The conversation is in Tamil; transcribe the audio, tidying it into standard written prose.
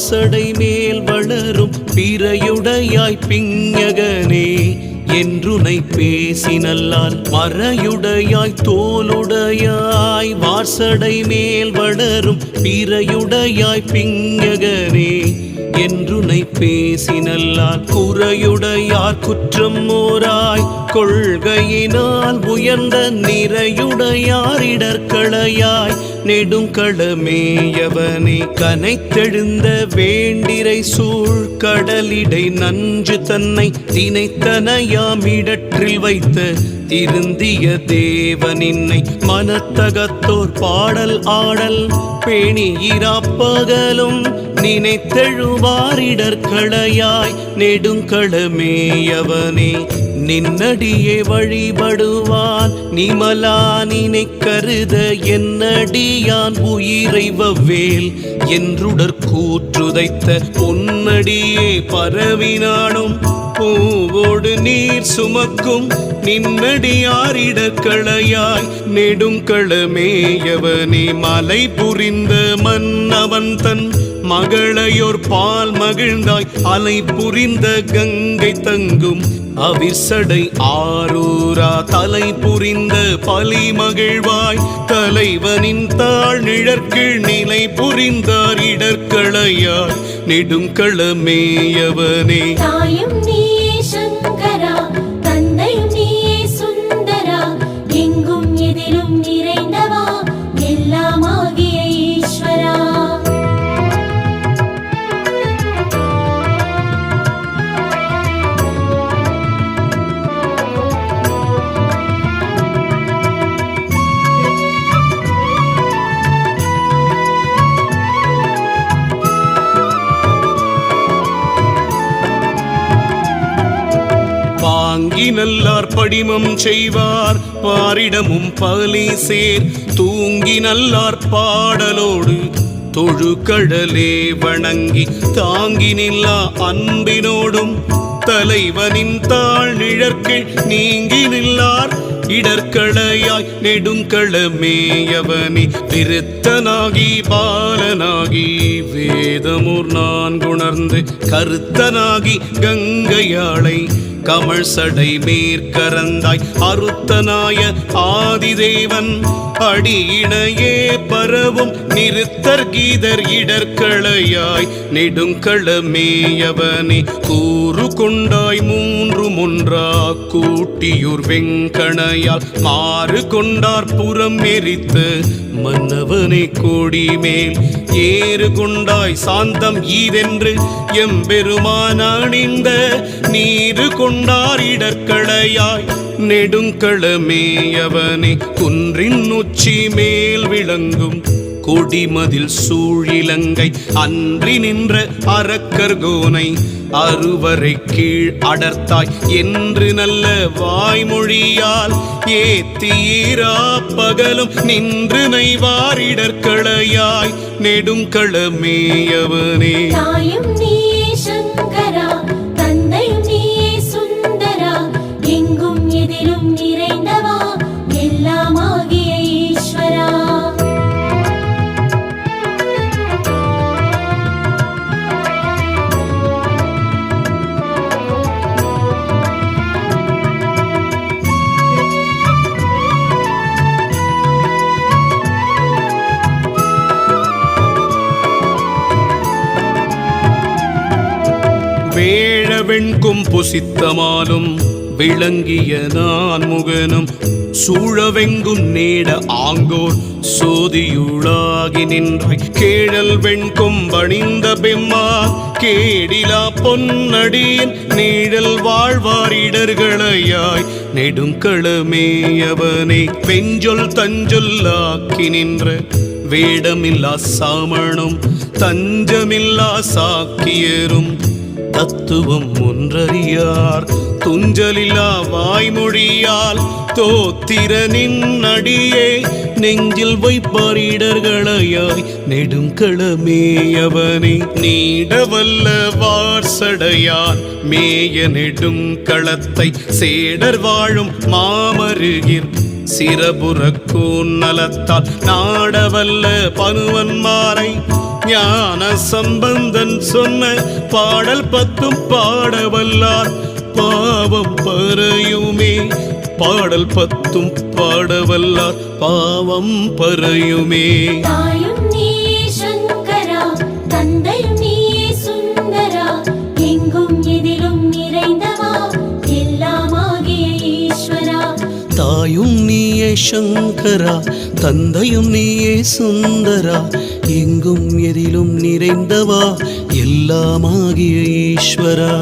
வார்சடை மேல் வளரும் பிறையுடையாய் பிஞகனே என்றுனை பேசினல்லால் மறையுடையாய் தோலுடையாய் வார்சடை மேல் வளரும் பிறையுடையாய் பிஞகனே என்றுனை பேசினல்லால் குறையுடையார் குற்றம் மோராய் கொள்கையினால் உயர்ந்த நிறையுடையார் இடர்களையாய் நெடுங்களமேயவனே கனைத்தெழுந்த வேண்டிரை சூழ் கடலிடை நஞ்சு தன்னை தினைத்தனையாம் இடற்றில் வைத்த திருந்திய தேவனின்னை மனத்தகத்தோர் பாடல் ஆடல் பேணி இராப்பகலும் நினைத்தெழுவாரிடர்களையாய் நெடுங்களமேயவனே நின்னடியே வழிபடுவான் நிமலா நினை கருத என்னடியான் உயிரை வவ்வேல் என்றுடற் கூற்றுதைத்த பொன்னடியே பரவினாடும் பூவோடு நீர் சுமக்கும் நின்னடியாரிடர்களையாய் நெடுங்களமேயவனே மலை புரிந்த மன்னவன் தன் மகளையோர் பால் மகிழ்ந்தாய் அலை புரிந்த கங்கை தங்கும் அவிர்சடை ஆரூரா தலை புரிந்த பலி மகிழ்வாய் தலைவனின் தாழ் நிழற்கீழ் நிலை புரிந்தார் இடர்களையாய் நெடுங்களமேயவனே தாயும் நீயே சங்கரா தந்தையும் நீயே சுந்தரா எங்கும் எதிலும் நிறைந்தவா எல்லாமாகிய ஈஸ்வரா பாங்கி நல்லார் படிமம் செய்வார் பாரிடமும் பலி சேர் தூங்கி நல்லார் பாடலோடு தொழுகடலே வணங்கி தாங்கி நில்லா அன்பினோடும் தலைவனின் தாழ் நிழற்கீழ் நீங்கி நில்லார் இடர்களையாய் நெடுங்களமேயவனே விருத்தனாகி பாலனாகி வேதமூர் நான் குணர்ந்து கருத்தனாகி கங்கையாளை கமழ் சடை மேற்கரந்தாய் அருத்தனாய ஆதிதேவன் அடியினையே பரவும் நிறுத்தர் கீதர் இடர்களையாய் நெடுங்களமேயவனே கூறு கொண்டாய் மூன்றும் ஒன்றா கூட்டியூர் வெங்கணையால் மாறு கொண்டார் புறம் எரித்து மன்னவனை கோடி மேல் ஏறு கொண்டாய் சாந்தம் ஈதென்று எம்பெருமான் அணிந்த நீரு கொண்டார் இடர்களையாய் நெடுங்களமேயவனே குன்றின் உச்சி மேல் விளங்கும் கொடிமதில் சூழிலங்கை அன்றி நின்ற அரக்கர்கோனை அறுவரை கீழ் அடர்த்தாய் என்று நல்ல வாய்மொழியால் ஏத்தீரா பகலும் நின்று நைவாரிடர்களையாய் நெடுங்களமேயவனே தாயும் நீயே சங்கரா தந்தையும் நீயே சுந்தரா எங்கும் எதிலும் நிறைந்தவா எல்லாமாகிய ஈஸ்வரா வேழவெண்கும் புசித்தமாலும் விளங்கிய நான் முகனும் சூழவெங்கும் நேட ஆங்கோர் சோதியுளாகி நின்றாய் கேழல் வெண்கும் பணிந்த பெம்மா கேடிலா பொன்னடியின் நீழல் வாழ்வாரிடர்களையாய் நெடுங்களமேயவனே வெஞ்சொல் தஞ்சொல்லாக்கி நின்ற வேடமில்லா சாமணும் தஞ்சமில்லா சாக்கியரும் தத்துவம் ஒன்றறியார் துஞ்சலில்லா வாய்மொழியால் தோத்திரனின் அடியே நெஞ்சில் வைப்பாரிடர்களையாய் நெடுங்களமேயவனே நீடவல்ல வார்சடையான் மேய நெடுங்களத்தை சேடர் வாழும் மாமருகிர் சிறபுறக்கூன் நலத்தால் நாடவல்ல பனுவன்மாரை ஞான சம்பந்தன் சொன்ன பாடல் 10 பாடவல்லார் பாவம் பறையுமே. பாடல் 10 பாடவல்லார் பாவம் பறையுமே. தாயும் நீயே சங்கரா, தந்தையும் நீயே சுந்தரா, எங்கும் எதிலும் நிறைந்தவா, எல்லாமாகிய ஈஸ்வரா. தாயும் நீயே சங்கரா, தந்தையும் நீயே சுந்தரா, எங்கும் எதிலும் நிறைந்தவா, எல்லாமாகிய ஈஸ்வரா.